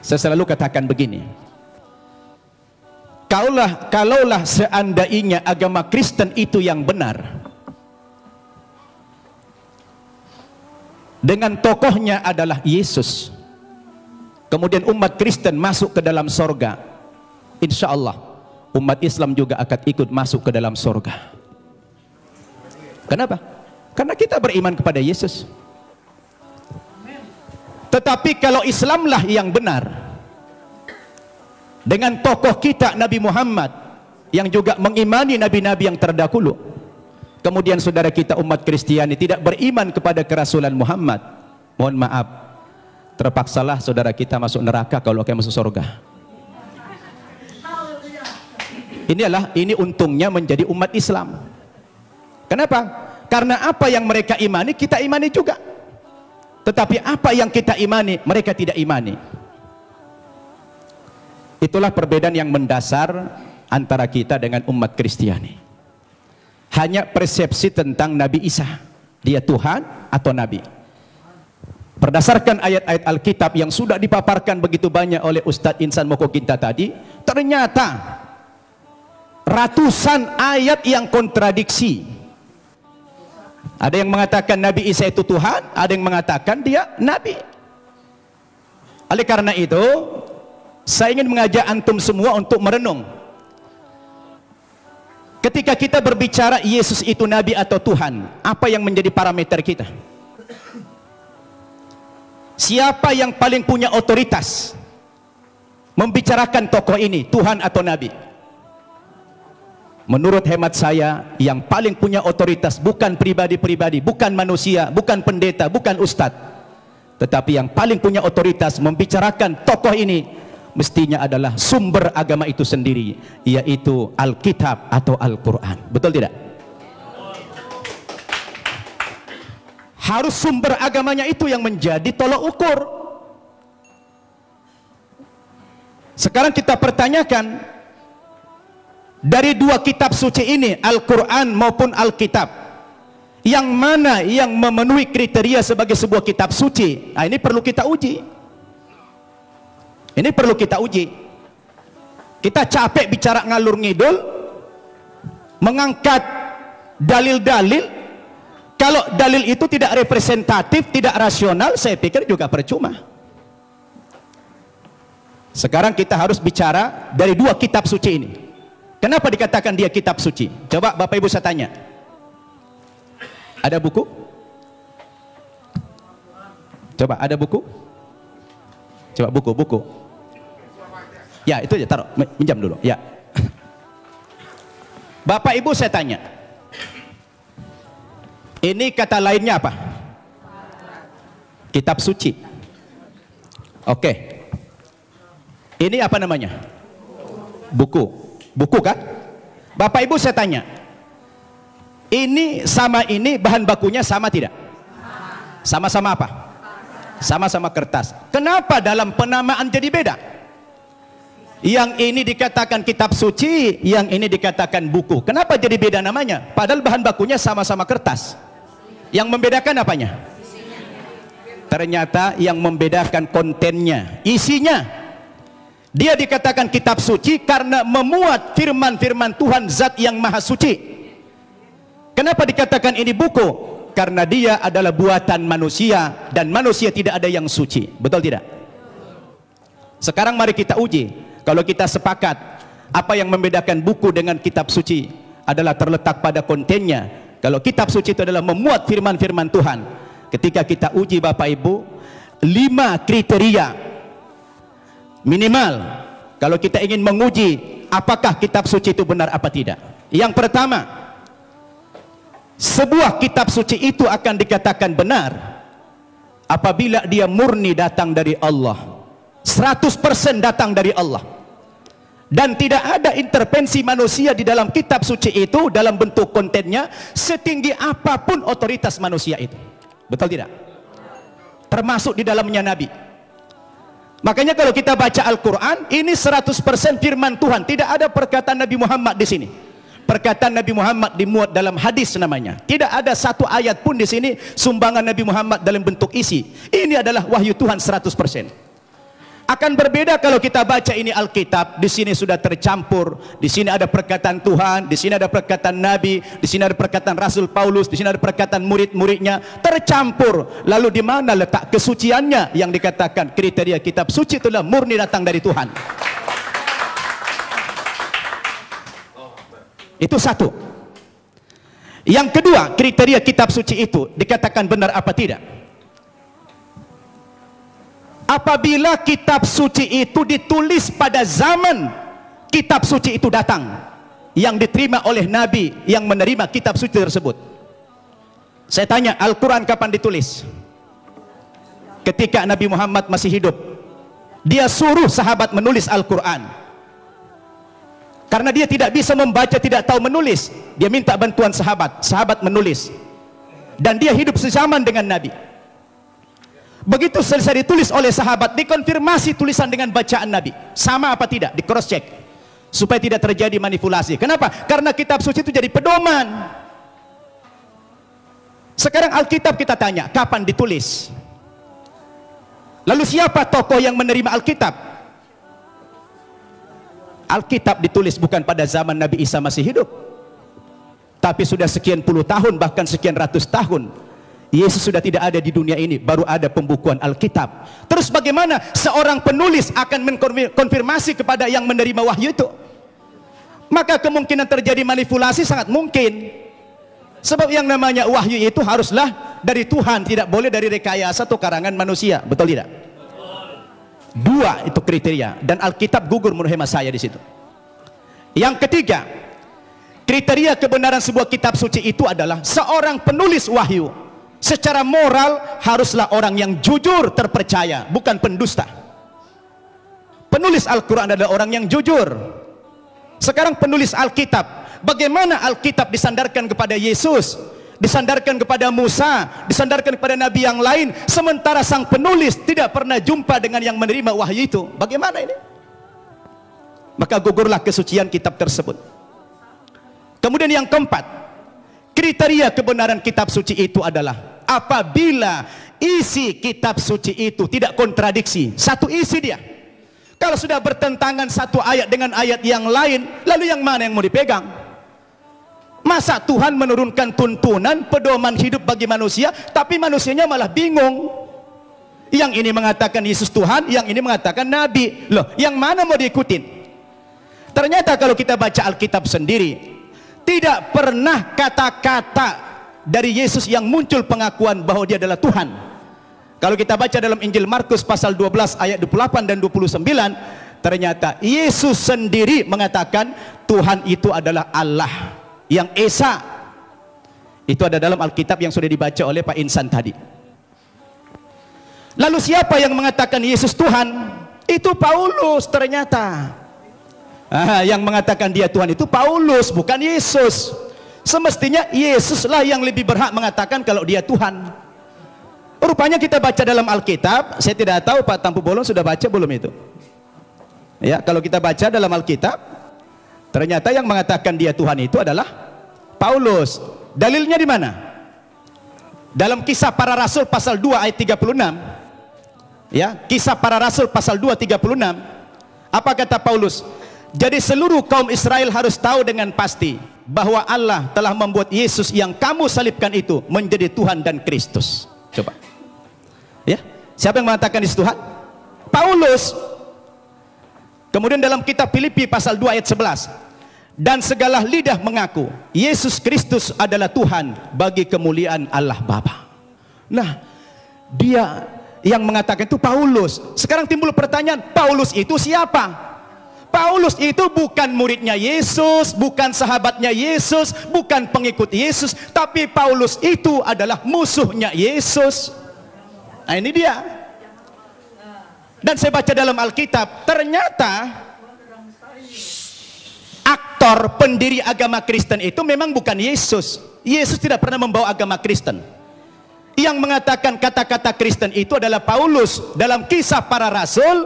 Saya selalu katakan begini, kalaulah seandainya agama Kristen itu yang benar, dengan tokohnya adalah Yesus, kemudian umat Kristen masuk ke dalam sorga, insya Allah umat Islam juga akan ikut masuk ke dalam sorga. Kenapa? Karena kita beriman kepada Yesus. Tetapi kalau Islamlah yang benar, dengan tokoh kita Nabi Muhammad yang juga mengimani nabi-nabi yang terdahulu, kemudian saudara kita umat Kristiani tidak beriman kepada kerasulan Muhammad, mohon maaf, terpaksalah saudara kita masuk neraka kalau akan masuk surga. Ini untungnya menjadi umat Islam. Kenapa? Karena apa yang mereka imani kita imani juga, tetapi apa yang kita imani mereka tidak imani. Itulah perbedaan yang mendasar antara kita dengan umat Kristiani. Hanya persepsi tentang Nabi Isa, dia Tuhan atau Nabi. Berdasarkan ayat-ayat Alkitab yang sudah dipaparkan begitu banyak oleh Ustadz Insan Mokoginta tadi, ternyata ratusan ayat yang kontradiksi. Ada yang mengatakan Nabi Isa itu Tuhan, ada yang mengatakan dia Nabi. Oleh karena itu, saya ingin mengajak antum semua untuk merenung. Ketika kita berbicara Yesus itu Nabi atau Tuhan, apa yang menjadi parameter kita? Siapa yang paling punya otoritas membicarakan tokoh ini, Tuhan atau Nabi? Menurut hemat saya, yang paling punya otoritas bukan pribadi-pribadi, bukan manusia, bukan pendeta, bukan ustadz, tetapi yang paling punya otoritas membicarakan tokoh ini mestinya adalah sumber agama itu sendiri, yaitu Alkitab atau Al-Quran. Betul tidak? Harus sumber agamanya itu yang menjadi tolok ukur. Sekarang kita pertanyakan, dari dua kitab suci ini, Al-Quran maupun Alkitab, yang mana yang memenuhi kriteria sebagai sebuah kitab suci? Nah, ini perlu kita uji. Ini perlu kita uji. Kita capek bicara ngalur ngidul, mengangkat dalil-dalil. Kalau dalil itu tidak representatif, tidak rasional, saya pikir juga percuma. Sekarang kita harus bicara dari dua kitab suci ini. Kenapa dikatakan dia kitab suci? Coba Bapak Ibu saya tanya. Ada buku? Coba ada buku? Coba buku. Ya, itu aja, taruh, minjam dulu. Ya. Bapak Ibu saya tanya. Ini kata lainnya apa? Kitab suci. Oke. Ini apa namanya? Buku. Buku kan? Bapak Ibu saya tanya, ini sama ini bahan bakunya sama tidak? Sama-sama apa? Sama-sama kertas. Kenapa dalam penamaan jadi beda? Yang ini dikatakan kitab suci, yang ini dikatakan buku. Kenapa jadi beda namanya? Padahal bahan bakunya sama-sama kertas. Yang membedakan apanya? Ternyata yang membedakan kontennya, isinya. Dia dikatakan kitab suci karena memuat firman-firman Tuhan Zat yang Maha Suci. Kenapa dikatakan ini buku? Karena dia adalah buatan manusia dan manusia tidak ada yang suci. Betul tidak? Sekarang mari kita uji. Kalau kita sepakat apa yang membedakan buku dengan kitab suci adalah terletak pada kontennya. Kalau kitab suci itu adalah memuat firman-firman Tuhan. Ketika kita uji Bapak Ibu, 5 kriteria minimal kalau kita ingin menguji apakah kitab suci itu benar apa tidak. Yang pertama, sebuah kitab suci itu akan dikatakan benar apabila dia murni datang dari Allah, 100% datang dari Allah, dan tidak ada intervensi manusia di dalam kitab suci itu dalam bentuk kontennya, setinggi apapun otoritas manusia itu. Betul tidak? Termasuk di dalamnya Nabi. Makanya kalau kita baca Al-Quran, ini 100% firman Tuhan. Tidak ada perkataan Nabi Muhammad di sini. Perkataan Nabi Muhammad dimuat dalam hadis namanya. Tidak ada satu ayat pun di sini sumbangan Nabi Muhammad dalam bentuk isi. Ini adalah wahyu Tuhan 100%. Akan berbeda kalau kita baca ini Alkitab, di sini sudah tercampur, di sini ada perkataan Tuhan, di sini ada perkataan Nabi, di sini ada perkataan Rasul Paulus, di sini ada perkataan murid-muridnya, tercampur. Lalu di mana letak kesuciannya yang dikatakan kriteria kitab suci itulah murni datang dari Tuhan? Itu satu. Yang kedua, kriteria kitab suci itu dikatakan benar apa tidak? Apabila kitab suci itu ditulis pada zaman kitab suci itu datang, yang diterima oleh Nabi yang menerima kitab suci tersebut. Saya tanya, Al-Quran kapan ditulis? Ketika Nabi Muhammad masih hidup. Dia suruh sahabat menulis Al-Quran. Karena dia tidak bisa membaca, tidak tahu menulis, dia minta bantuan sahabat. Sahabat menulis. Dan dia hidup sezaman dengan Nabi. Begitu selesai ditulis oleh sahabat, dikonfirmasi tulisan dengan bacaan Nabi sama apa tidak, di cross check supaya tidak terjadi manipulasi. Kenapa? Karena kitab suci itu jadi pedoman. Sekarang Alkitab kita tanya, kapan ditulis? Lalu siapa tokoh yang menerima Alkitab? Alkitab ditulis bukan pada zaman Nabi Isa masih hidup, tapi sudah sekian puluh tahun, bahkan sekian ratus tahun Yesus sudah tidak ada di dunia ini, baru ada pembukuan Alkitab. Terus bagaimana seorang penulis akan mengkonfirmasi kepada yang menerima wahyu itu? Maka kemungkinan terjadi manipulasi sangat mungkin. Sebab yang namanya wahyu itu haruslah dari Tuhan, tidak boleh dari rekayasa atau karangan manusia. Betul tidak? Dua itu kriteria, dan Alkitab gugur menurut hemat saya di situ. Yang ketiga, kriteria kebenaran sebuah kitab suci itu adalah seorang penulis wahyu secara moral haruslah orang yang jujur, terpercaya, bukan pendusta. Penulis Al-Quran adalah orang yang jujur. Sekarang penulis Alkitab, bagaimana Alkitab disandarkan kepada Yesus, disandarkan kepada Musa, disandarkan kepada Nabi yang lain, sementara sang penulis tidak pernah jumpa dengan yang menerima wahyu itu? Bagaimana ini? Maka gugurlah kesucian kitab tersebut. Kemudian yang keempat, kriteria kebenaran kitab suci itu adalah apabila isi kitab suci itu tidak kontradiksi, satu isi dia. Kalau sudah bertentangan satu ayat dengan ayat yang lain, lalu yang mana yang mau dipegang? Masa Tuhan menurunkan tuntunan pedoman hidup bagi manusia, tapi manusianya malah bingung. Yang ini mengatakan Yesus Tuhan, yang ini mengatakan Nabi. Loh, yang mana mau diikutin? Ternyata kalau kita baca Alkitab sendiri, tidak pernah kata-kata dari Yesus yang muncul pengakuan bahwa dia adalah Tuhan. Kalau kita baca dalam Injil Markus pasal 12 ayat 28 dan 29, ternyata Yesus sendiri mengatakan Tuhan itu adalah Allah yang Esa. Itu ada dalam Alkitab yang sudah dibaca oleh Pak Insan tadi. Lalu siapa yang mengatakan Yesus Tuhan? Itu Paulus ternyata. Yang mengatakan dia Tuhan itu Paulus, bukan Yesus. Semestinya Yesuslah yang lebih berhak mengatakan kalau dia Tuhan. Rupanya kita baca dalam Alkitab, saya tidak tahu Pak Tampu Bolon sudah baca belum itu. Ya, kalau kita baca dalam Alkitab, ternyata yang mengatakan dia Tuhan itu adalah Paulus. Dalilnya di mana? Dalam Kisah Para Rasul pasal 2 ayat 36. Ya, Kisah Para Rasul pasal 2 36. Apa kata Paulus? Jadi seluruh kaum Israel harus tahu dengan pasti bahwa Allah telah membuat Yesus yang kamu salibkan itu menjadi Tuhan dan Kristus. Coba. Ya, siapa yang mengatakan Yesus Tuhan? Paulus. Kemudian dalam kitab Filipi pasal 2 ayat 11. Dan segala lidah mengaku Yesus Kristus adalah Tuhan bagi kemuliaan Allah Bapa. Nah, dia yang mengatakan itu Paulus. Sekarang timbul pertanyaan, Paulus itu siapa? Paulus itu bukan muridnya Yesus, bukan sahabatnya Yesus, bukan pengikut Yesus, tapi Paulus itu adalah musuhnya Yesus. Nah, ini dia. Dan saya baca dalam Alkitab, ternyata aktor pendiri agama Kristen itu memang bukan Yesus. Yesus tidak pernah membawa agama Kristen. Yang mengatakan kata-kata Kristen itu adalah Paulus dalam Kisah Para Rasul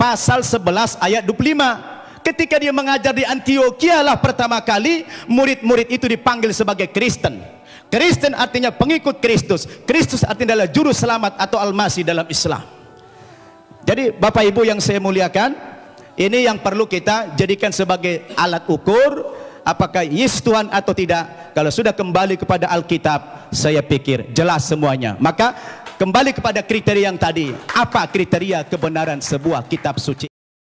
pasal 11 ayat 25. Ketika dia mengajar di Antioquia lah pertama kali murid-murid itu dipanggil sebagai Kristen. Kristen artinya pengikut Kristus. Kristus artinya adalah juru selamat atau Al-Masih dalam Islam. Jadi Bapak Ibu yang saya muliakan, ini yang perlu kita jadikan sebagai alat ukur apakah yes Tuhan atau tidak. Kalau sudah kembali kepada Alkitab, saya pikir jelas semuanya. Maka kembali kepada kriteria yang tadi, apa kriteria kebenaran sebuah kitab suci?